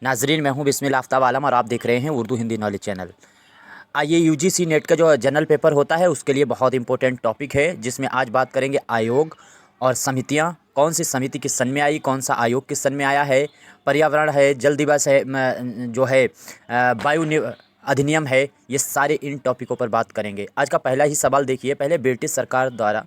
नाजरीन, मैं हूं बिस्मिल आफ्ताब आलम और आप देख रहे हैं उर्दू हिंदी नॉलेज चैनल। आइए, यूजीसी नेट का जो जनरल पेपर होता है उसके लिए बहुत इंपॉर्टेंट टॉपिक है, जिसमें आज बात करेंगे आयोग और समितियां। कौन सी समिति किस सन में आई, कौन सा आयोग किस सन में आया है, पर्यावरण है, जल दिवस है, जो है अधिनियम है। ये सारे इन टॉपिकों पर बात करेंगे। आज का पहला ही सवाल देखिए। पहले ब्रिटिश सरकार द्वारा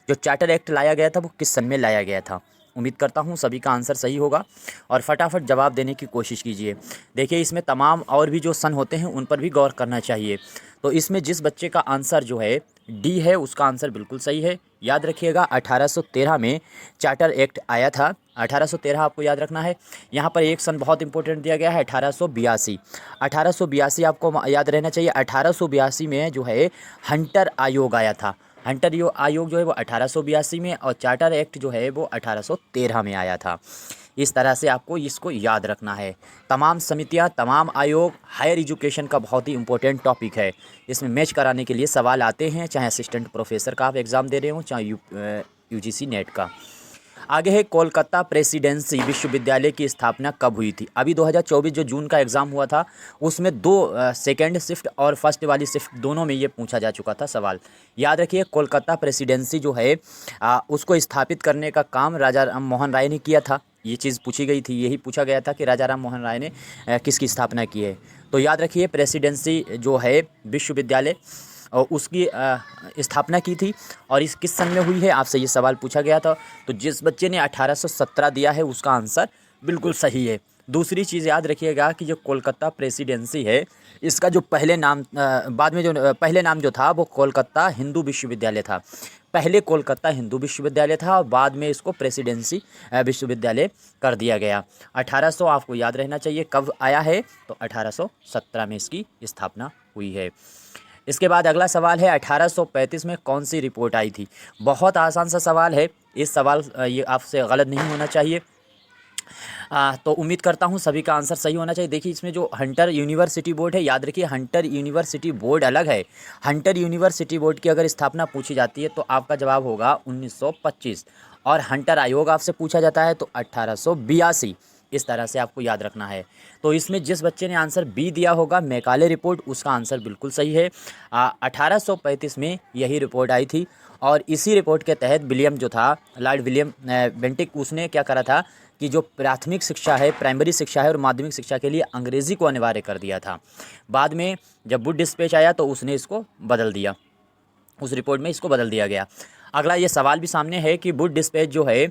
जो चार्टर एक्ट लाया गया था वो किस सन में लाया गया था। उम्मीद करता हूँ सभी का आंसर सही होगा और फटाफट जवाब देने की कोशिश कीजिए। देखिए, इसमें तमाम और भी जो सन होते हैं उन पर भी गौर करना चाहिए। तो इसमें जिस बच्चे का आंसर जो है डी है, उसका आंसर बिल्कुल सही है। याद रखिएगा, 1813 में चार्टर एक्ट आया था। 1813 आपको याद रखना है। यहाँ पर एक सन बहुत इंपॉर्टेंट दिया गया है, 1882। 1882 आपको याद रहना चाहिए। 1882 में जो है हंटर आयोग आया था। हंटर आयोग जो है वो 1882 में, और चार्टर एक्ट जो है वो 1813 में आया था। इस तरह से आपको इसको याद रखना है। तमाम समितियां, तमाम आयोग हायर एजुकेशन का बहुत ही इंपॉर्टेंट टॉपिक है। इसमें मैच कराने के लिए सवाल आते हैं, चाहे असिस्टेंट प्रोफेसर का आप एग्ज़ाम दे रहे हो, चाहे यूजीसी नेट का। आगे है, कोलकाता प्रेसिडेंसी विश्वविद्यालय की स्थापना कब हुई थी। अभी 2024 जो जून का एग्ज़ाम हुआ था उसमें दो सेकेंड शिफ्ट और फर्स्ट वाली शिफ्ट दोनों में ये पूछा जा चुका था सवाल। याद रखिए, कोलकाता प्रेसिडेंसी जो है उसको स्थापित करने का काम राजा राम मोहन राय ने किया था। ये चीज़ पूछी गई थी, यही पूछा गया था कि राजा राम मोहन राय ने किसकी स्थापना की है। तो याद रखिए, प्रेसिडेंसी जो है विश्वविद्यालय और उसकी स्थापना की थी और इस किस सन में हुई है, आपसे ये सवाल पूछा गया था। तो जिस बच्चे ने 1817 दिया है उसका आंसर बिल्कुल सही है। दूसरी चीज़ याद रखिएगा कि जो कोलकाता प्रेसिडेंसी है, इसका जो पहले नाम बाद में जो पहले नाम जो था वो कोलकाता हिंदू विश्वविद्यालय था। पहले कोलकाता हिंदू विश्वविद्यालय था और बाद में इसको प्रेसिडेंसी विश्वविद्यालय कर दिया गया। 1800 आपको याद रहना चाहिए कब आया है, तो 1817 में इसकी स्थापना हुई है। इसके बाद अगला सवाल है, 1835 में कौन सी रिपोर्ट आई थी। बहुत आसान सा सवाल है। इस सवाल ये आपसे गलत नहीं होना चाहिए। तो उम्मीद करता हूँ सभी का आंसर सही होना चाहिए। देखिए, इसमें जो हंटर यूनिवर्सिटी बोर्ड है, याद रखिए हंटर यूनिवर्सिटी बोर्ड अलग है। हंटर यूनिवर्सिटी बोर्ड की अगर स्थापना पूछी जाती है तो आपका जवाब होगा 1925, और हंटर आयोग आपसे पूछा जाता है तो 1882। इस तरह से आपको याद रखना है। तो इसमें जिस बच्चे ने आंसर बी दिया होगा, मैकाले रिपोर्ट, उसका आंसर बिल्कुल सही है। 1835 में यही रिपोर्ट आई थी और इसी रिपोर्ट के तहत विलियम जो था, लॉर्ड विलियम बेंटिक, उसने क्या करा था कि जो प्राथमिक शिक्षा है, प्राइमरी शिक्षा है और माध्यमिक शिक्षा के लिए अंग्रेज़ी को अनिवार्य कर दिया था। बाद में जब वुड डिस्पैच आया तो उसने इसको बदल दिया, उस रिपोर्ट में इसको बदल दिया गया। अगला ये सवाल भी सामने है कि वुड डिस्पैच जो है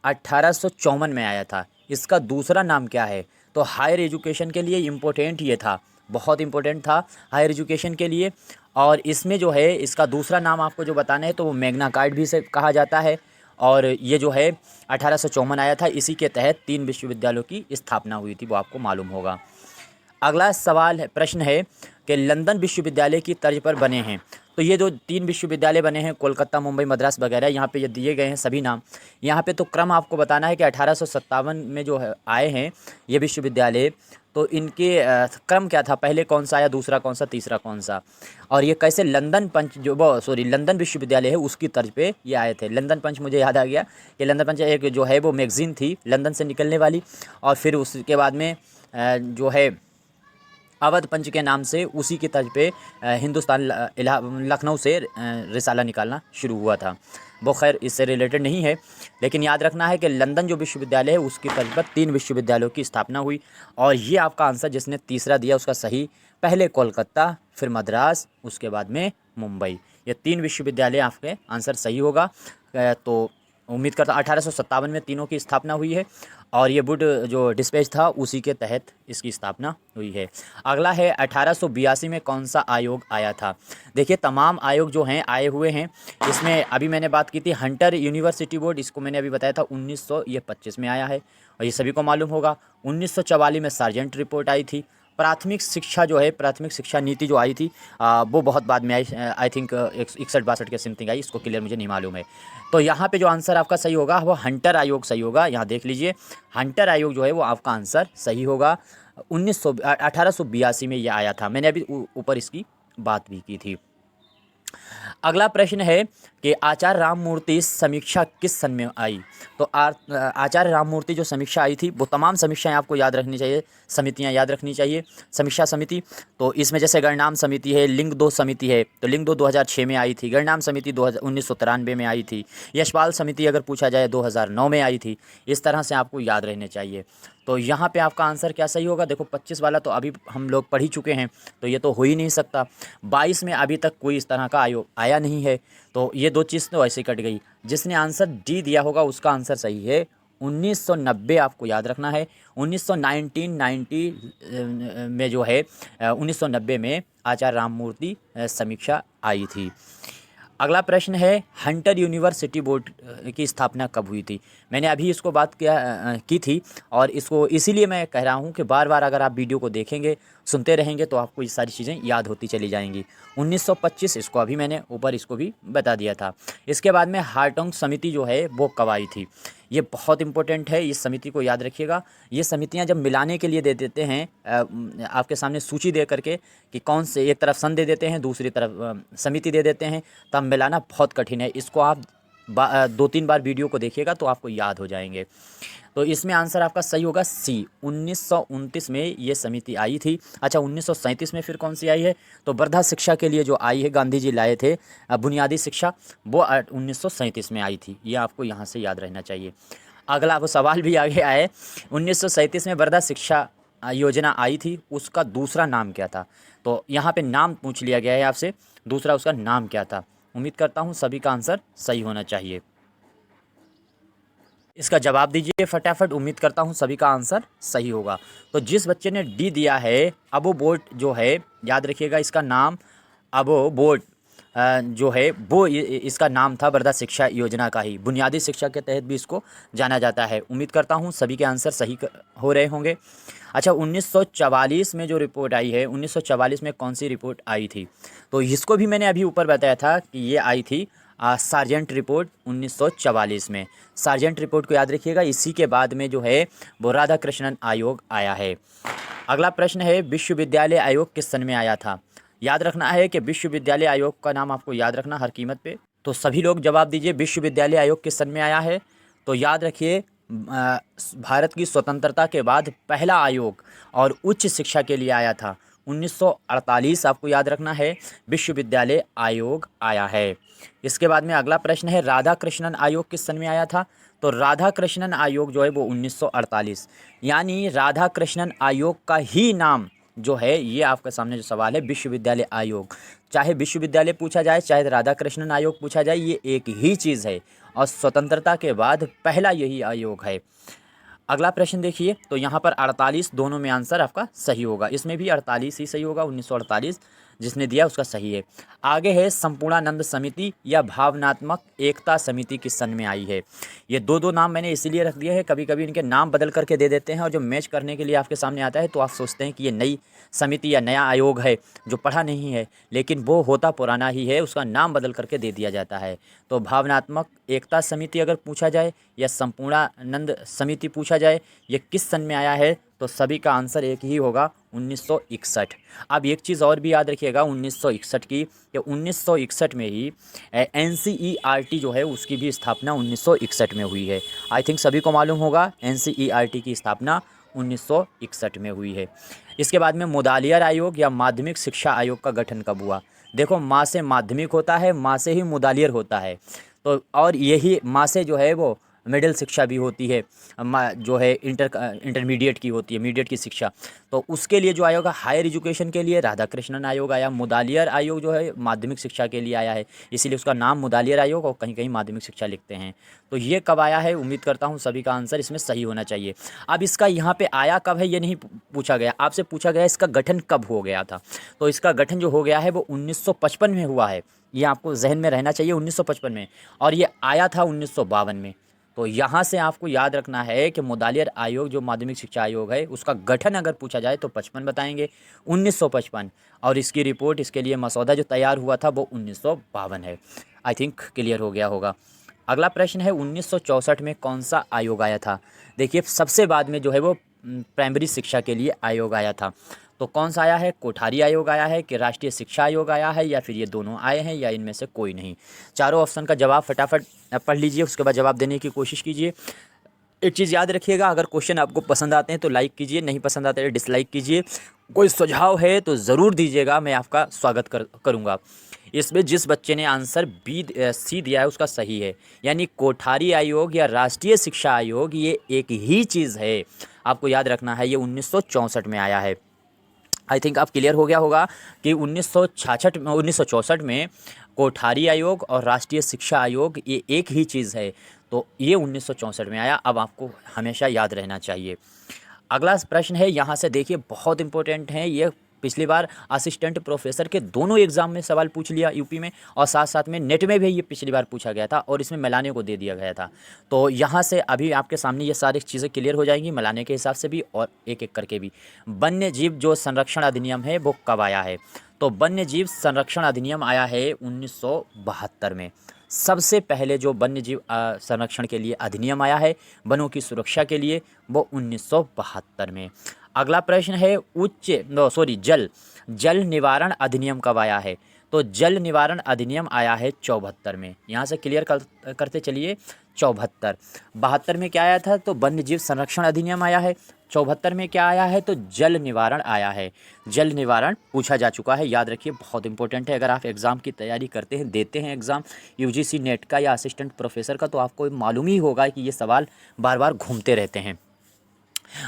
1854 में आया था, इसका दूसरा नाम क्या है। तो हायर एजुकेशन के लिए इम्पोर्टेंट ये था, बहुत इम्पोर्टेंट था हायर एजुकेशन के लिए। और इसमें जो है इसका दूसरा नाम आपको जो बताना है तो वो मैग्ना कार्टा भी से कहा जाता है। और ये जो है 1854 आया था, इसी के तहत 3 विश्वविद्यालयों की स्थापना हुई थी, वो आपको मालूम होगा। अगला सवाल है, प्रश्न है कि लंदन विश्वविद्यालय की तर्ज पर बने हैं। तो ये जो 3 विश्वविद्यालय बने हैं, कोलकाता, मुंबई, मद्रास वगैरह, यहाँ पे ये दिए गए हैं सभी नाम। यहाँ पे तो क्रम आपको बताना है कि 1857 में जो है आए हैं ये विश्वविद्यालय, तो इनके क्रम क्या था, पहले कौन सा आया, दूसरा कौन सा, तीसरा कौन सा, और ये कैसे लंदन विश्वविद्यालय है उसकी तर्ज पे ये आए थे। लंदन पंच, मुझे याद आ गया कि लंदन पंच एक जो है वो मैगज़ीन थी लंदन से निकलने वाली, और फिर उसके बाद में जो है अवध पंच के नाम से उसी की तर्ज पे हिंदुस्तान लखनऊ से रिसाला निकालना शुरू हुआ था। वो खैर इससे रिलेटेड नहीं है, लेकिन याद रखना है कि लंदन जो विश्वविद्यालय है उसकी तर्ज पर 3 विश्वविद्यालयों की स्थापना हुई। और ये आपका आंसर जिसने तीसरा दिया उसका सही, पहले कोलकाता, फिर मद्रास, उसके बाद में मुंबई, ये 3 विश्वविद्यालय आपके आंसर सही होगा। तो उम्मीद करता 1857 में तीनों की स्थापना हुई है और ये वुड जो डिस्पैच था उसी के तहत इसकी स्थापना हुई है। अगला है, 1882 में कौन सा आयोग आया था। देखिए, तमाम आयोग जो हैं आए हुए हैं। इसमें अभी मैंने बात की थी हंटर यूनिवर्सिटी बोर्ड, इसको मैंने अभी बताया था 1925 में आया है और ये सभी को मालूम होगा। 1944 में सार्जेंट रिपोर्ट आई थी। प्राथमिक शिक्षा जो है, प्राथमिक शिक्षा नीति जो आई थी वो बहुत बाद में आई, आई थिंक 61-62 के समथिंग आई, इसको क्लियर मुझे नहीं मालूम है। तो यहाँ पे जो आंसर आपका सही होगा वो हंटर आयोग सही होगा। यहाँ देख लीजिए, हंटर आयोग जो है वो आपका आंसर सही होगा। 1882 में ये आया था, मैंने अभी ऊपर इसकी बात भी की थी। अगला प्रश्न है कि आचार्य राममूर्ति समीक्षा किस सन में आई। तो आचार्य राममूर्ति जो समीक्षा आई थी वो तमाम समीक्षाएं आपको याद रखनी चाहिए, समितियां याद रखनी चाहिए। समीक्षा समिति तो इसमें जैसे गणनाम समिति है, लिंग 2 समिति है, तो लिंग 2 2006 में आई थी, गणनाम समिति 1993 में आई थी, यशपाल समिति अगर पूछा जाए 2009 में आई थी। इस तरह से आपको याद रहने चाहिए। तो यहाँ पे आपका आंसर क्या सही होगा? देखो 25 वाला तो अभी हम लोग पढ़ ही चुके हैं, तो ये तो हो ही नहीं सकता। 22 में अभी तक कोई इस तरह का आयोग आया नहीं है, तो ये 2 चीज़ तो ऐसे कट गई। जिसने आंसर डी दिया होगा उसका आंसर सही है 1990। आपको याद रखना है 1990 में जो है 1990 में आचार्य राममूर्ति समीक्षा आई थी। अगला प्रश्न है हंटर यूनिवर्सिटी बोर्ड की स्थापना कब हुई थी। मैंने अभी इसको बात की थी और इसको इसीलिए मैं कह रहा हूँ कि बार बार अगर आप वीडियो को देखेंगे, सुनते रहेंगे तो आपको ये सारी चीज़ें याद होती चली जाएंगी। 1925 इसको अभी मैंने ऊपर इसको भी बता दिया था। इसके बाद में हार्टोंग समिति जो है वो कब आई थी, ये बहुत इंपॉर्टेंट है, इस समिति को याद रखिएगा। ये समितियां जब मिलाने के लिए दे देते हैं आपके सामने सूची दे करके कि कौन से, एक तरफ सन दे देते हैं, दूसरी तरफ समिति दे देते हैं, तब मिलाना बहुत कठिन है। इसको आप 2-3 बार वीडियो को देखिएगा तो आपको याद हो जाएंगे। तो इसमें आंसर आपका सही होगा सी, 1929 में ये समिति आई थी। अच्छा 1937 में फिर कौन सी आई है? तो वर्धा शिक्षा के लिए जो आई है, गांधी जी लाए थे बुनियादी शिक्षा, वो 1937 में आई थी। ये आपको यहाँ से याद रहना चाहिए। अगला वो सवाल भी आगे आया है, 1937 में वर्धा शिक्षा योजना आई थी, उसका दूसरा नाम क्या था? तो यहाँ पे नाम पूछ लिया गया है आपसे, दूसरा उसका नाम क्या था। उम्मीद करता हूँ सभी का आंसर सही होना चाहिए। इसका जवाब दीजिए फटाफट, उम्मीद करता हूँ सभी का आंसर सही होगा। तो जिस बच्चे ने डी दिया है, अबो बोर्ड जो है, याद रखिएगा इसका नाम अबो बोर्ड जो है वो इसका नाम था वर्धा शिक्षा योजना का ही, बुनियादी शिक्षा के तहत भी इसको जाना जाता है। उम्मीद करता हूँ सभी के आंसर सही हो रहे होंगे। अच्छा 1944 में जो रिपोर्ट आई है, 1944 में कौन सी रिपोर्ट आई थी? तो इसको भी मैंने अभी ऊपर बताया था कि ये आई थी सार्जेंट रिपोर्ट 1944 में। सार्जेंट रिपोर्ट को याद रखिएगा। इसी के बाद में जो है वो राधाकृष्णन आयोग आया है। अगला प्रश्न है विश्वविद्यालय आयोग किस सन में आया था? याद रखना है कि विश्वविद्यालय आयोग का नाम आपको याद रखना हर कीमत पे। तो सभी लोग जवाब दीजिए विश्वविद्यालय आयोग किस सन में आया है। तो याद रखिए भारत की स्वतंत्रता के बाद पहला आयोग और उच्च शिक्षा के लिए आया था 1948। आपको याद रखना है विश्वविद्यालय आयोग आया है। इसके बाद में अगला प्रश्न है राधाकृष्णन आयोग किस सन में आया था? तो राधाकृष्णन आयोग जो है वो 1948, यानी राधाकृष्णन आयोग का ही नाम जो है, ये आपके सामने जो सवाल है विश्वविद्यालय आयोग, चाहे विश्वविद्यालय पूछा जाए चाहे राधाकृष्णन आयोग पूछा जाए, ये एक ही चीज़ है और स्वतंत्रता के बाद पहला यही आयोग है। अगला प्रश्न देखिए, तो यहाँ पर 48 दोनों में आंसर आपका सही होगा, इसमें भी 48 ही सही होगा, 1948 जिसने दिया उसका सही है। आगे है संपूर्णानंद समिति या भावनात्मक एकता समिति किस सन में आई है? ये दो नाम मैंने इसीलिए रख दिए हैं, कभी कभी इनके नाम बदल करके दे देते हैं और जो मैच करने के लिए आपके सामने आता है तो आप सोचते हैं कि ये नई समिति या नया आयोग है जो पढ़ा नहीं है, लेकिन वो होता पुराना ही है, उसका नाम बदल करके दे दिया जाता है। तो भावनात्मक एकता समिति अगर पूछा जाए या संपूर्णानंद समिति पूछा जाए ये किस सन में आया है, तो सभी का आंसर एक ही होगा 1961। अब एक चीज़ और भी याद रखिएगा 1961 की, कि 1961 में ही NCERT जो है उसकी भी स्थापना 1961 में हुई है। आई थिंक सभी को मालूम होगा NCERT की स्थापना 1961 में हुई है। इसके बाद में मुदालियर आयोग या माध्यमिक शिक्षा आयोग का गठन कब हुआ? देखो माँ से माध्यमिक होता है, माँ से ही मुदालियर होता है, तो और यही माँ से जो है वो मिडिल शिक्षा भी होती है, जो है इंटरमीडिएट की होती है, मीडिएट की शिक्षा। तो उसके लिए जो आयोग है हायर एजुकेशन के लिए राधाकृष्णन आयोग आया। मुदालियर आयोग जो है माध्यमिक शिक्षा के लिए आया है, इसीलिए उसका नाम मुदालियर आयोग और कहीं कहीं माध्यमिक शिक्षा लिखते हैं। तो ये कब आया है? उम्मीद करता हूँ सभी का आंसर इसमें सही होना चाहिए। अब इसका यहाँ पे आया कब है ये नहीं पूछा गया, आपसे पूछा गया इसका गठन कब हो गया था। तो इसका गठन जो हो गया है वो 1955 में हुआ है, ये आपको जहन में रहना चाहिए 1955 में, और ये आया था 1952 में। तो यहाँ से आपको याद रखना है कि मुदालियर आयोग जो माध्यमिक शिक्षा आयोग है उसका गठन अगर पूछा जाए तो 55 बताएंगे, 1955, और इसकी रिपोर्ट, इसके लिए मसौदा जो तैयार हुआ था वो 1952 है। आई थिंक क्लियर हो गया होगा। अगला प्रश्न है 1964 में कौन सा आयोग आया था? देखिए सबसे बाद में जो है वो प्राइमरी शिक्षा के लिए आयोग आया था। तो कौन सा आया है? कोठारी आयोग आया है कि राष्ट्रीय शिक्षा आयोग आया है, या फिर ये दोनों आए हैं, या इनमें से कोई नहीं? चारों ऑप्शन का जवाब फटाफट पढ़ लीजिए, उसके बाद जवाब देने की कोशिश कीजिए। एक चीज़ याद रखिएगा, अगर क्वेश्चन आपको पसंद आते हैं तो लाइक कीजिए, नहीं पसंद आते हैं डिसलाइक कीजिए। कोई सुझाव है तो ज़रूर दीजिएगा, मैं आपका स्वागत करूँगा। इसमें जिस बच्चे ने आंसर सी दिया है उसका सही है, यानी कोठारी आयोग या राष्ट्रीय शिक्षा आयोग ये एक ही चीज़ है। आपको याद रखना है, ये 1964 में आया है। आई थिंक आप क्लियर हो गया होगा कि 1964 में कोठारी आयोग और राष्ट्रीय शिक्षा आयोग ये एक ही चीज़ है। तो ये 1964 में आया, अब आपको हमेशा याद रहना चाहिए। अगला प्रश्न है, यहाँ से देखिए, बहुत इंपॉर्टेंट है ये। पिछली बार असिस्टेंट प्रोफेसर के दोनों एग्ज़ाम में सवाल पूछ लिया यूपी में, और साथ साथ में नेट में भी ये पिछली बार पूछा गया था, और इसमें मलाने को दे दिया गया था। तो यहाँ से अभी आपके सामने ये सारी चीज़ें क्लियर हो जाएंगी, मलाने के हिसाब से भी और एक एक करके भी। वन्य जीव जो संरक्षण अधिनियम है वो कब आया है? तो वन्य जीव संरक्षण अधिनियम आया है 1972 में। सबसे पहले जो वन्य जीव संरक्षण के लिए अधिनियम आया है, वनों की सुरक्षा के लिए, वो 1972 में। अगला प्रश्न है, जल निवारण अधिनियम कब आया है? तो जल निवारण अधिनियम आया है 74 में। यहाँ से क्लियर करते चलिए, 74। 72 में क्या आया था? तो वन्य जीव संरक्षण अधिनियम आया है। 74 में क्या आया है? तो जल निवारण आया है। जल निवारण पूछा जा चुका है, याद रखिए, बहुत इंपॉर्टेंट है। अगर आप एग्ज़ाम की तैयारी करते हैं, देते हैं एग्ज़ाम यूजीसी नेट का या असिस्टेंट प्रोफेसर का, तो आपको मालूम ही होगा कि ये सवाल बार बार घूमते रहते हैं।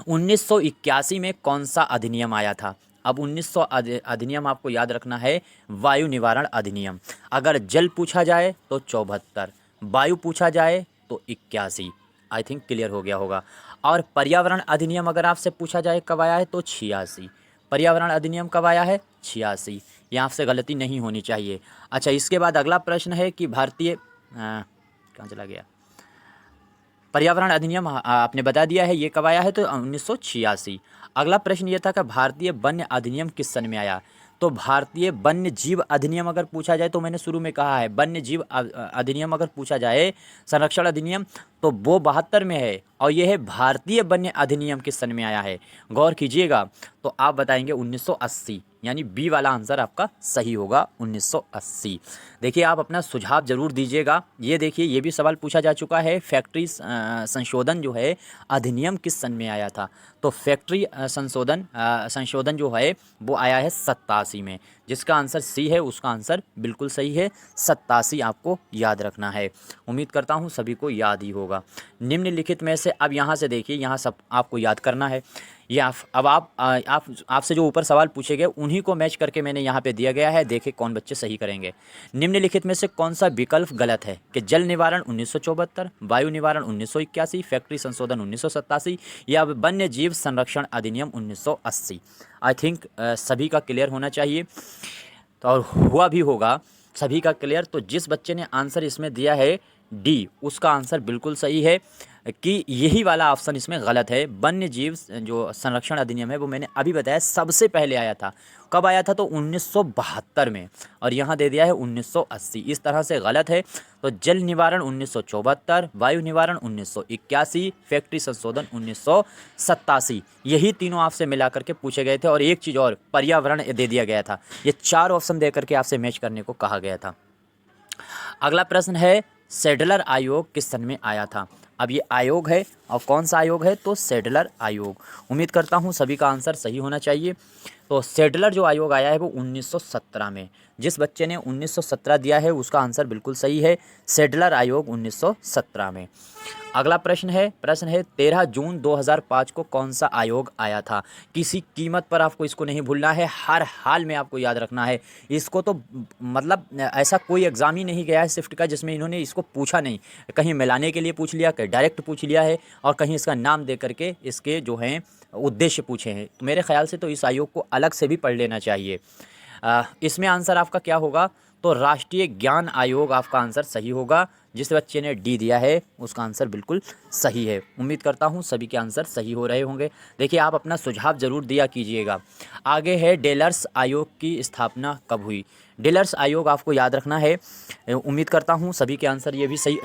1981 में कौन सा अधिनियम आया था? अब 1900 अधिनियम आपको याद रखना है, वायु निवारण अधिनियम। अगर जल पूछा जाए तो 74, वायु पूछा जाए तो 81। आई थिंक क्लियर हो गया होगा। और पर्यावरण अधिनियम अगर आपसे पूछा जाए कब आया है, तो 86। पर्यावरण अधिनियम कब आया है? 86। यहाँ से गलती नहीं होनी चाहिए। अच्छा, इसके बाद अगला प्रश्न है कि भारतीय कहाँ चला गया? पर्यावरण अधिनियम आपने बता दिया है, ये कब आया है? तो 1986। अगला प्रश्न ये था कि भारतीय वन्य अधिनियम किस सन में आया? तो भारतीय वन्य जीव अधिनियम अगर पूछा जाए, तो मैंने शुरू में कहा है, वन्य जीव अधिनियम अगर पूछा जाए, संरक्षण अधिनियम, तो वो 72 में है, और ये है भारतीय वन्य अधिनियम किस सन में आया है? गौर कीजिएगा, तो आप बताएंगे 1980, यानी बी वाला आंसर आपका सही होगा, 1980। देखिए, आप अपना सुझाव जरूर दीजिएगा। ये देखिए, ये भी सवाल पूछा जा चुका है, फैक्ट्री संशोधन जो है अधिनियम किस सन में आया था? तो फैक्ट्री संशोधन जो है वो आया है 87 में। जिसका आंसर सी है उसका आंसर बिल्कुल सही है, 87 आपको याद रखना है। उम्मीद करता हूँ सभी को याद ही होगा। निम्नलिखित में से अब यहाँ से देखिए, यहाँ सब आपको याद करना है। या अब आपसे जो ऊपर सवाल पूछे गए उन्हीं को मैच करके मैंने यहाँ पे दिया गया है, देखिए कौन बच्चे सही करेंगे। निम्नलिखित में से कौन सा विकल्प गलत है? कि जल निवारण 1974, वायु निवारण 1981, फैक्ट्री संशोधन 1987, या वन्य जीव संरक्षण अधिनियम 1980। आई थिंक सभी का क्लियर होना चाहिए, तो और हुआ भी होगा सभी का क्लियर। तो जिस बच्चे ने आंसर इसमें दिया है डी, उसका आंसर बिल्कुल सही है कि यही वाला ऑप्शन इसमें गलत है। वन्य जीव जो संरक्षण अधिनियम है वो मैंने अभी बताया सबसे पहले आया था। कब आया था? तो 1972 में, और यहाँ दे दिया है 1980। इस तरह से गलत है। तो जल निवारण 1974, वायु निवारण 1981, फैक्ट्री संशोधन 1987, यही तीनों आपसे मिला करके पूछे गए थे। और एक चीज़ और, पर्यावरण दे दिया गया था। ये 4 ऑप्शन दे करके आपसे मैच करने को कहा गया था। अगला प्रश्न है, सैडलर आयोग किस सन में आया था? अब ये आयोग है, और कौन सा आयोग है? तो सैडलर आयोग। उम्मीद करता हूँ सभी का आंसर सही होना चाहिए। तो सैडलर जो आयोग आया है वो 1917 में। जिस बच्चे ने 1917 दिया है उसका आंसर बिल्कुल सही है, सैडलर आयोग 1917 में। अगला प्रश्न है 13 जून 2005 को कौन सा आयोग आया था? किसी कीमत पर आपको इसको नहीं भूलना है, हर हाल में आपको याद रखना है इसको। तो मतलब ऐसा कोई एग्ज़ाम ही नहीं गया है स्विफ्ट का जिसमें इन्होंने इसको पूछा नहीं। कहीं मिलाने के लिए पूछ लिया, कहीं डायरेक्ट पूछ लिया है, और कहीं इसका नाम दे करके इसके जो हैं उद्देश्य पूछे हैं। तो मेरे ख्याल से तो इस आयोग को अलग से भी पढ़ लेना चाहिए। इसमें आंसर आपका क्या होगा? तो राष्ट्रीय ज्ञान आयोग आपका आंसर सही होगा। जिस बच्चे ने डी दिया है उसका आंसर बिल्कुल सही है। उम्मीद करता हूँ सभी के आंसर सही हो रहे होंगे। देखिए, आप अपना सुझाव ज़रूर दिया कीजिएगा। आगे है, डेलर्स आयोग की स्थापना कब हुई? डेलर्स आयोग आपको याद रखना है। उम्मीद करता हूँ सभी के आंसर ये भी सही,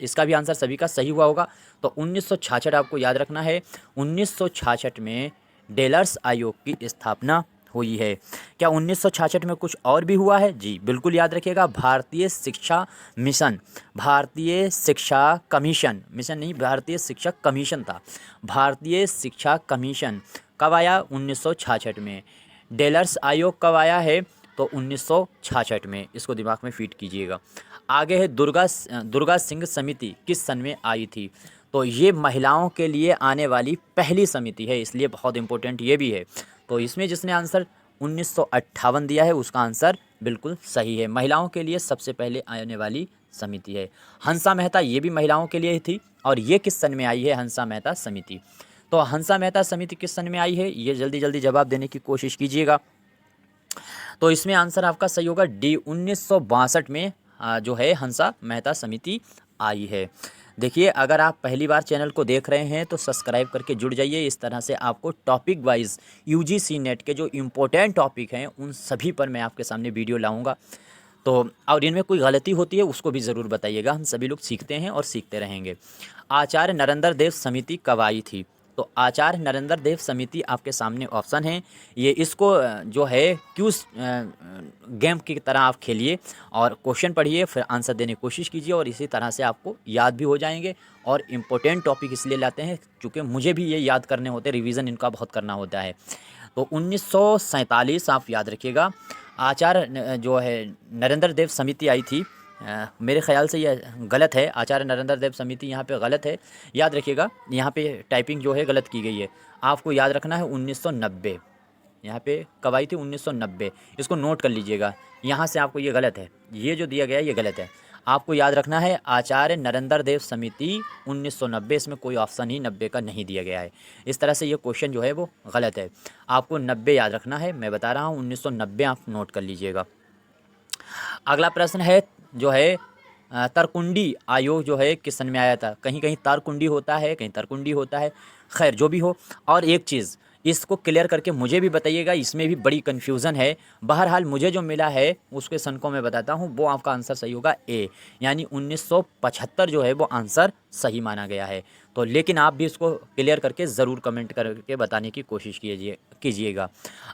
इसका भी आंसर सभी का सही हुआ होगा। तो 1966 आपको याद रखना है। 1966 में डेलर्स आयोग की स्थापना हुई है। क्या 1966 में कुछ और भी हुआ है? जी बिल्कुल याद रखिएगा, भारतीय शिक्षा मिशन, भारतीय शिक्षा कमीशन, मिशन नहीं, भारतीय शिक्षा कमीशन था। भारतीय शिक्षा कमीशन कब आया? 1966 में। डेलर्स आयोग कब आया है? तो 1966 में। इसको दिमाग में फीड कीजिएगा। आगे है दुर्गा सिंह समिति किस सन में आई थी? तो ये महिलाओं के लिए आने वाली पहली समिति है, इसलिए बहुत इंपॉर्टेंट ये भी है। तो इसमें जिसने आंसर 1958 दिया है उसका आंसर बिल्कुल सही है। महिलाओं के लिए सबसे पहले आने वाली समिति है। हंसा मेहता ये भी महिलाओं के लिए थी, और ये किस सन में आई है हंसा मेहता समिति? तो हंसा मेहता समिति किस सन में आई है? ये जल्दी जल्दी जवाब देने की कोशिश कीजिएगा। तो इसमें आंसर आपका सही होगा डी, 1962 में जो है हंसा मेहता समिति आई है। देखिए, अगर आप पहली बार चैनल को देख रहे हैं तो सब्सक्राइब करके जुड़ जाइए। इस तरह से आपको टॉपिक वाइज यूजीसी नेट के जो इम्पोर्टेंट टॉपिक हैं उन सभी पर मैं आपके सामने वीडियो लाऊंगा। तो और इनमें कोई गलती होती है उसको भी ज़रूर बताइएगा, हम सभी लोग सीखते हैं और सीखते रहेंगे। आचार्य नरेंद्र देव समिति कब आई थी? तो आचार्य नरेंद्र देव समिति आपके सामने ऑप्शन है। ये इसको जो है क्यूज गेम की तरह आप खेलिए और क्वेश्चन पढ़िए, फिर आंसर देने की कोशिश कीजिए, और इसी तरह से आपको याद भी हो जाएंगे। और इम्पोर्टेंट टॉपिक इसलिए लाते हैं क्योंकि मुझे भी ये याद करने होते हैं, रिवीजन इनका बहुत करना होता है। तो 1947 आप याद रखिएगा, आचार्य जो है नरेंद्र देव समिति आई थी। मेरे ख्याल से ये गलत है, आचार्य नरेंद्र देव समिति यहाँ पे गलत है, याद रखिएगा। यहाँ पे टाइपिंग जो है गलत की गई है, आपको याद रखना है 1990। यहाँ पे कब आई थी? 1990। इसको नोट कर लीजिएगा, यहाँ से आपको ये गलत है, ये जो दिया गया है ये गलत है। आपको याद रखना है आचार्य नरेंद्र देव समिति 1990, इसमें कोई ऑप्शन ही 90 का नहीं दिया गया है। इस तरह से ये क्वेश्चन जो है वो गलत है, आपको 90 याद रखना है। मैं बता रहा हूँ 1990 आप नोट कर लीजिएगा। अगला प्रश्न है जो है तरकुंडी आयोग जो है किस सन में आया था? कहीं कहीं तारकुंडी होता है, कहीं तरकुंडी होता है, खैर जो भी हो। और एक चीज़ इसको क्लियर करके मुझे भी बताइएगा, इसमें भी बड़ी कन्फ्यूज़न है। बहरहाल मुझे जो मिला है उसके सन को मैं बताता हूँ, वो आपका आंसर सही होगा ए, यानी 1975 जो है वो आंसर सही माना गया है। तो लेकिन आप भी इसको क्लियर करके ज़रूर कमेंट करके बताने की कोशिश कीजिएगा।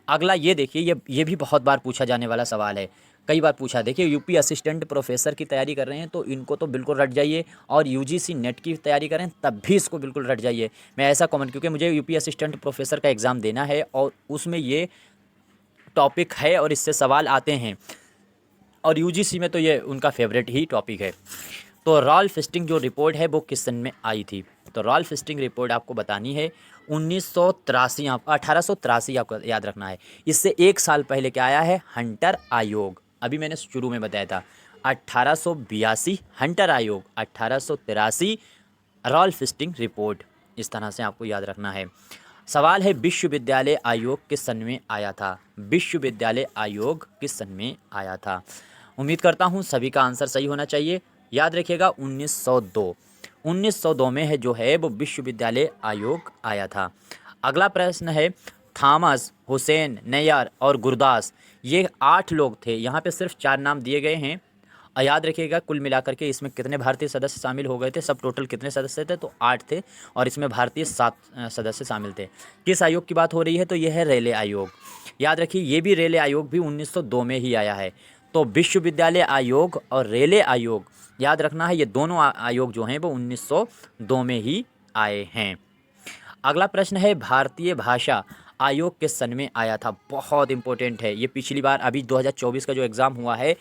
अगला ये देखिए, ये भी बहुत बार पूछा जाने वाला सवाल है, कई बार पूछा। देखिए, यूपी असिस्टेंट प्रोफेसर की तैयारी कर रहे हैं तो इनको तो बिल्कुल रट जाइए, और यूजीसी नेट की तैयारी करें तब भी इसको बिल्कुल रट जाइए। मैं ऐसा कमेंट, क्योंकि मुझे यूपी असिस्टेंट प्रोफेसर का एग्ज़ाम देना है और उसमें ये टॉपिक है और इससे सवाल आते हैं, और यूजीसी में तो ये उनका फेवरेट ही टॉपिक है। तो रॉल्फ फिस्टिंग जो रिपोर्ट है वो किस सन में आई थी? तो रॉल्फ फिस्टिंग रिपोर्ट आपको बतानी है 1983, 1883 आपको याद रखना है। इससे एक साल पहले क्या आया है? हंटर आयोग। अभी मैंने शुरू में बताया था 1882 हंटर आयोग, 1883 रॉल्फ फिस्टिंग रिपोर्ट। इस तरह से आपको याद रखना है। सवाल है विश्वविद्यालय आयोग किस सन में आया था? विश्वविद्यालय आयोग किस सन में आया था? उम्मीद करता हूँ सभी का आंसर सही होना चाहिए। याद रखिएगा 1902। 1902 में है जो है वो विश्वविद्यालय आयोग आया था। अगला प्रश्न है थॉमस, हुसैन, नैयर और गुरदास, ये 8 लोग थे। यहाँ पे सिर्फ 4 नाम दिए गए हैं। और याद रखिएगा कुल मिलाकर के इसमें कितने भारतीय सदस्य शामिल हो गए थे? सब टोटल कितने सदस्य थे? तो 8 थे, और इसमें भारतीय 7 सदस्य शामिल थे। किस आयोग की बात हो रही है? तो यह है रेले आयोग। याद रखिए ये भी रेले आयोग भी 1902 में ही आया है। तो विश्वविद्यालय आयोग और रेले आयोग, याद रखना है ये दोनों आयोग जो हैं वो 1902 में ही आए हैं। अगला प्रश्न है भारतीय भाषा आयोग किस सन में आया था? बहुत इंपॉर्टेंट है ये। पिछली बार अभी 2024 का जो एग्ज़ाम हुआ है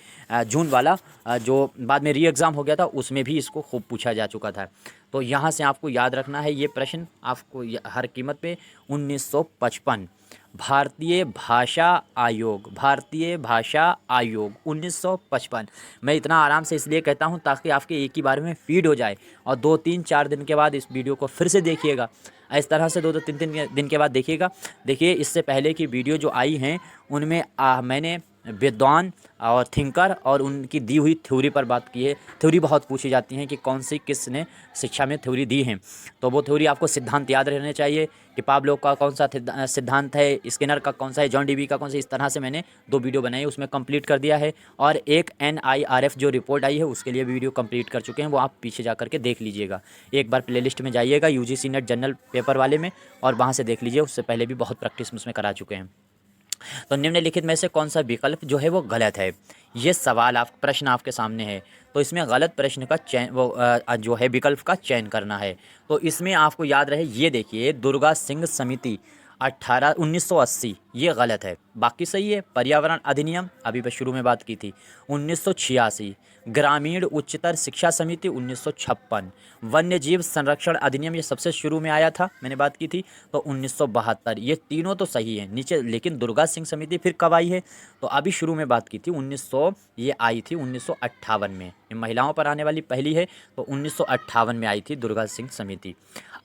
जून वाला, जो बाद में री एग्ज़ाम हो गया था, उसमें भी इसको खूब पूछा जा चुका था। तो यहाँ से आपको याद रखना है ये प्रश्न आपको हर कीमत पे 1955 भारतीय भाषा आयोग, भारतीय भाषा आयोग 1955। मैं इतना आराम से इसलिए कहता हूँ ताकि आपके एक ही बार में फीड हो जाए, और 2-3-4 दिन के बाद इस वीडियो को फिर से देखिएगा। इस तरह से 2-3 दिन के बाद देखिएगा। देखिए इससे पहले की वीडियो जो आई हैं उनमें मैंने विद्वान और थिंकर और उनकी दी हुई थ्योरी पर बात की है। थ्योरी बहुत पूछी जाती हैं कि कौन सी किसने शिक्षा में थ्योरी दी है, तो वो थ्योरी आपको सिद्धांत याद रहने चाहिए कि पाब्लो का कौन सा सिद्धांत है, स्किनर का कौन सा है, जॉन डीवी का कौन सा। इस तरह से मैंने 2 वीडियो बनाई, उसमें कंप्लीट कर दिया है। और एक NIRF जो रिपोर्ट आई है उसके लिए भी वीडियो कंप्लीट कर चुके हैं, वो आप पीछे जा करके देख लीजिएगा। एक बार प्लेलिस्ट में जाइएगा UGC नेट जनरल पेपर वाले में और वहाँ से देख लीजिए, उससे पहले भी बहुत प्रैक्टिस उसमें करा चुके हैं। तो निम्नलिखित में से कौन सा विकल्प जो है वो गलत है? ये सवाल आप प्रश्न आपके सामने है, तो इसमें गलत प्रश्न का चयन जो है विकल्प का चयन करना है। तो इसमें आपको याद रहे, ये देखिए दुर्गा सिंह समिति 1980 ये गलत है, बाकी सही है। पर्यावरण अधिनियम अभी बस शुरू में बात की थी 1986, ग्रामीण उच्चतर शिक्षा समिति 1956, वन्य जीव संरक्षण अधिनियम ये सबसे शुरू में आया था, मैंने बात की थी, तो 1972। ये तीनों तो सही है नीचे, लेकिन दुर्गा सिंह समिति फिर कब आई है? तो अभी शुरू में बात की थी 1900, ये आई थी 1958 में। ये महिलाओं पर आने वाली पहली है, तो 1958 में आई थी दुर्गा सिंह समिति।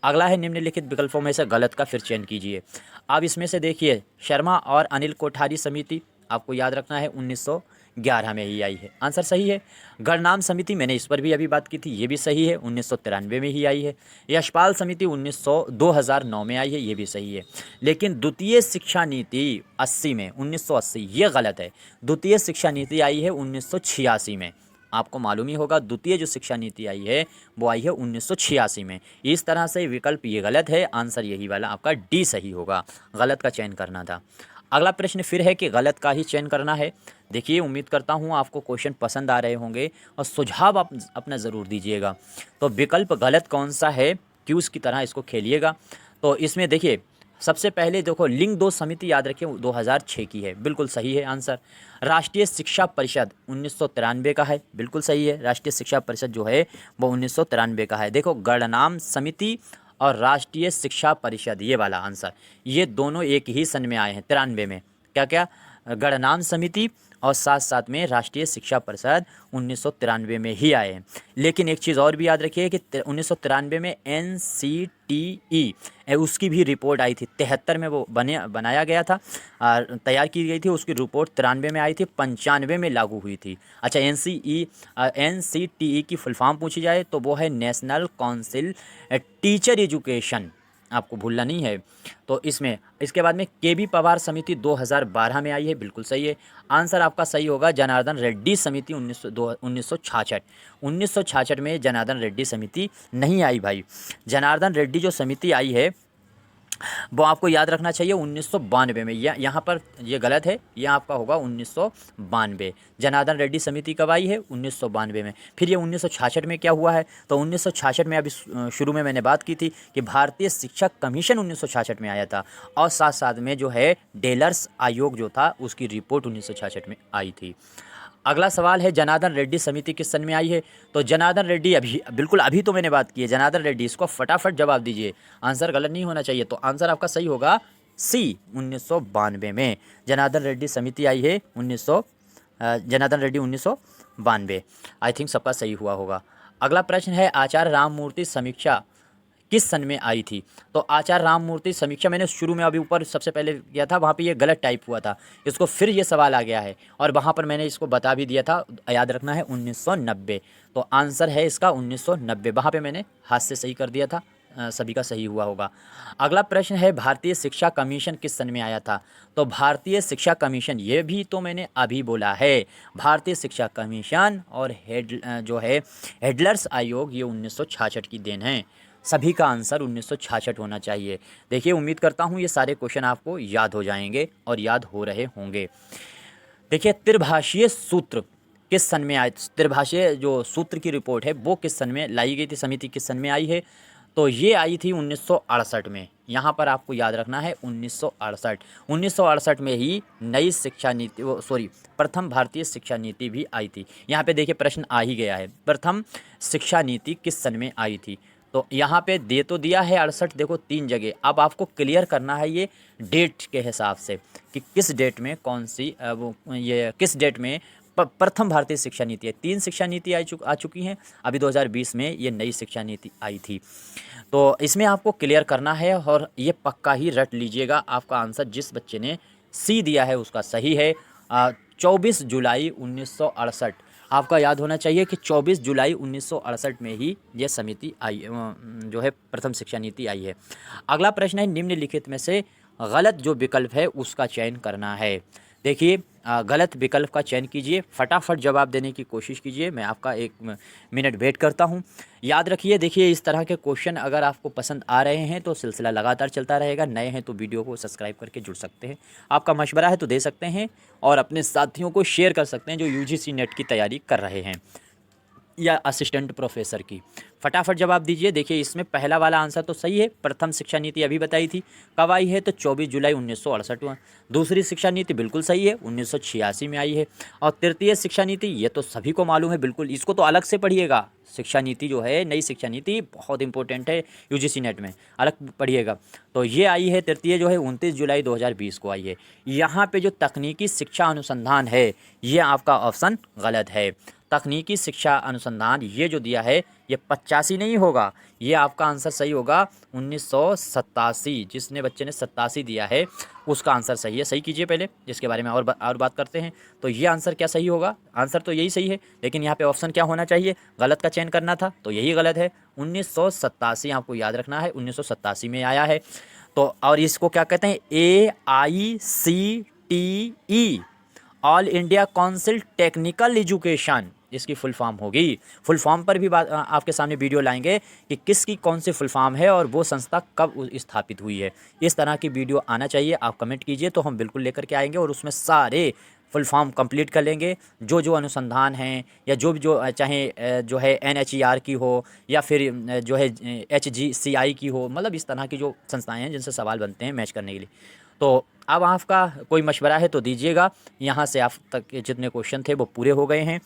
अगला है निम्नलिखित विकल्पों में से गलत का फिर चयन कीजिए। अब इसमें से देखिए शर्मा और अनिल कोठारी समिति आपको याद रखना है 1911 में ही आई है, आंसर सही है। गणनाम समिति मैंने इस पर भी अभी बात की थी, ये भी सही है, 1993 में ही आई है। यशपाल समिति 2009 में आई है, ये भी सही है। लेकिन द्वितीय शिक्षा नीति 80 में 1980 ये गलत है। द्वितीय शिक्षा नीति आई है 1986 में, आपको मालूम ही होगा द्वितीय जो शिक्षा नीति आई है वो आई है 1986 में। इस तरह से विकल्प ये गलत है, आंसर यही वाला आपका डी सही होगा, गलत का चयन करना था। अगला प्रश्न फिर है कि गलत का ही चयन करना है। देखिए उम्मीद करता हूँ आपको क्वेश्चन पसंद आ रहे होंगे और सुझाव आप अपना ज़रूर दीजिएगा। तो विकल्प गलत कौन सा है, क्यूज़ की तरह इसको खेलिएगा। तो इसमें देखिए सबसे पहले देखो लिंग 2 समिति याद रखिए 2006 की है, बिल्कुल सही है आंसर। राष्ट्रीय शिक्षा परिषद 1993 का है, बिल्कुल सही है। राष्ट्रीय शिक्षा परिषद जो है वो 1993 का है। देखो गणनाम समिति और राष्ट्रीय शिक्षा परिषद ये वाला आंसर, ये दोनों एक ही सन में आए हैं 93 में। क्या क्या? गणनाम समिति और साथ साथ में राष्ट्रीय शिक्षा परिषद 1993 में ही आए हैं। लेकिन एक चीज़ और भी याद रखिए कि 1993 में NCTE उसकी भी रिपोर्ट आई थी, 73 में वो बनाया गया था और तैयार की गई थी, उसकी रिपोर्ट 93 में आई थी, 95 में लागू हुई थी। अच्छा NCTE की फुल फॉर्म पूछी जाए तो वो है नेशनल काउंसिल टीचर एजुकेशन, आपको भूलना नहीं है। तो इसके बाद में KB पवार समिति 2012 में आई है, बिल्कुल सही है। आंसर आपका सही होगा जनार्दन रेड्डी समिति 1966 में जनार्दन रेड्डी समिति नहीं आई भाई। जनार्दन रेड्डी जो समिति आई है वो आपको याद रखना चाहिए 1992 में। यहाँ पर ये गलत है, यह आपका होगा 1992। जनार्दन रेड्डी समिति कब आई है? 1992 में। फिर ये 1966 में क्या हुआ है? तो 1966 में अभी शुरू में मैंने बात की थी कि भारतीय शिक्षक कमीशन 1966 में आया था और साथ साथ में जो है डेलर्स आयोग जो था उसकी रिपोर्ट 1966 में आई थी। अगला सवाल है जनार्दन रेड्डी समिति किस सन में आई है? तो जनार्दन रेड्डी अभी तो मैंने बात की है जनार्दन रेड्डी, इसको फटाफट जवाब दीजिए, आंसर गलत नहीं होना चाहिए। तो आंसर आपका सही होगा C 1992 में जनार्दन रेड्डी समिति आई है। जनार्दन रेड्डी 1992, आई थिंक सबका सही हुआ होगा। अगला प्रश्न है आचार्य राममूर्ति समीक्षा किस सन में आई थी? तो आचार्य राममूर्ति समीक्षा मैंने शुरू में अभी ऊपर सबसे पहले किया था, वहाँ पे ये गलत टाइप हुआ था, इसको फिर ये सवाल आ गया है और वहाँ पर मैंने इसको बता भी दिया था, याद रखना है 1990। तो आंसर है इसका 1990, वहाँ पे मैंने हाथ से सही कर दिया था, सभी का सही हुआ होगा। अगला प्रश्न है भारतीय शिक्षा कमीशन किस सन में आया था? तो भारतीय शिक्षा कमीशन ये भी तो मैंने अभी बोला है, भारतीय शिक्षा कमीशन और हेडलर्स आयोग ये 1966 की देन है। सभी का आंसर 1966 होना चाहिए। देखिए उम्मीद करता हूँ ये सारे क्वेश्चन आपको याद हो जाएंगे और याद हो रहे होंगे। देखिए त्रिभाषीय सूत्र किस सन में आए? त्रिभाषीय जो सूत्र की रिपोर्ट है वो किस सन में लाई गई थी, समिति किस सन में आई है? तो ये आई थी 1968 में। यहाँ पर आपको याद रखना है 1968 में ही नई शिक्षा नीति प्रथम भारतीय शिक्षा नीति भी आई थी। यहाँ पे देखिए प्रश्न आ ही गया है, प्रथम शिक्षा नीति किस सन में आई थी? तो यहाँ पे दे तो दिया है 68, देखो 3 जगह। अब आपको क्लियर करना है ये डेट के हिसाब से कि किस डेट में कौन सी किस डेट में प्रथम भारतीय शिक्षा नीति है। 3 शिक्षा नीति आ चुकी हैं, अभी 2020 में ये नई शिक्षा नीति आई थी। तो इसमें आपको क्लियर करना है और ये पक्का ही रट लीजिएगा, आपका आंसर जिस बच्चे ने C दिया है उसका सही है। 24 जुलाई 1968। आपका याद होना चाहिए कि 24 जुलाई 1968 में ही ये समिति आई, जो है प्रथम शिक्षा नीति आई है। अगला प्रश्न है, निम्नलिखित में से गलत जो विकल्प है उसका चयन करना है। देखिए, गलत विकल्प का चयन कीजिए, फटाफट जवाब देने की कोशिश कीजिए। मैं आपका 1 मिनट वेट करता हूं। याद रखिए, देखिए इस तरह के क्वेश्चन अगर आपको पसंद आ रहे हैं तो सिलसिला लगातार चलता रहेगा। नए हैं तो वीडियो को सब्सक्राइब करके जुड़ सकते हैं। आपका मशवरा है तो दे सकते हैं और अपने साथियों को शेयर कर सकते हैं जो यूजीसी नेट की तैयारी कर रहे हैं या असिस्टेंट प्रोफेसर की। फटाफट जवाब दीजिए। देखिए, इसमें पहला वाला आंसर तो सही है, प्रथम शिक्षा नीति अभी बताई थी। कब आई है तो 24 जुलाई 1968 में। दूसरी शिक्षा नीति बिल्कुल सही है, 1986 में आई है। और तृतीय शिक्षा नीति ये तो सभी को मालूम है, बिल्कुल इसको तो अलग से पढ़िएगा। शिक्षा नीति जो है, नई शिक्षा नीति बहुत इंपॉर्टेंट है यूजीसी नेट में, अलग पढ़िएगा। तो ये आई है तृतीय जो है 29 जुलाई 2020 को आई है। यहाँ पे जो तकनीकी शिक्षा अनुसंधान है ये आपका ऑप्शन गलत है। तकनीकी शिक्षा अनुसंधान ये जो दिया है ये 85 नहीं होगा, ये आपका आंसर सही होगा 1987। जिसने बच्चे ने 87 दिया है उसका आंसर सही है। सही कीजिए पहले, जिसके बारे में और बात करते हैं। तो ये आंसर क्या सही होगा? आंसर तो यही सही है, लेकिन यहाँ पे ऑप्शन क्या होना चाहिए? गलत का चयन करना था, तो यही गलत है। 1987 आपको याद रखना है, 1987 में आया है। तो और इसको क्या कहते हैं? AICTE, all India council technical education, इसकी फुल फॉर्म होगी। फुल फॉर्म पर भी बात आपके सामने वीडियो लाएंगे कि किसकी कौन सी फुल फॉर्म है और वो संस्था कब स्थापित हुई है। इस तरह की वीडियो आना चाहिए। आप कमेंट कीजिए तो हम बिल्कुल लेकर के आएंगे और उसमें सारे फुल फॉर्म कंप्लीट कर लेंगे। जो जो अनुसंधान हैं या जो चाहे जो है NHER की हो या फिर जो है HGCI की हो, मतलब इस तरह की जो संस्थाएँ हैं जिनसे सवाल बनते हैं मैच करने के लिए। तो अब आपका कोई मशवरा है तो दीजिएगा। यहाँ से आप तक के जितने क्वेश्चन थे वो पूरे हो गए हैं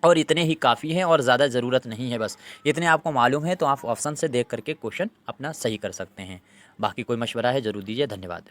और इतने ही काफ़ी हैं और ज़्यादा ज़रूरत नहीं है। बस इतने आपको मालूम है तो आप ऑप्शन से देख करके क्वेश्चन अपना सही कर सकते हैं। बाकी कोई मशवरा है ज़रूर दीजिए। धन्यवाद।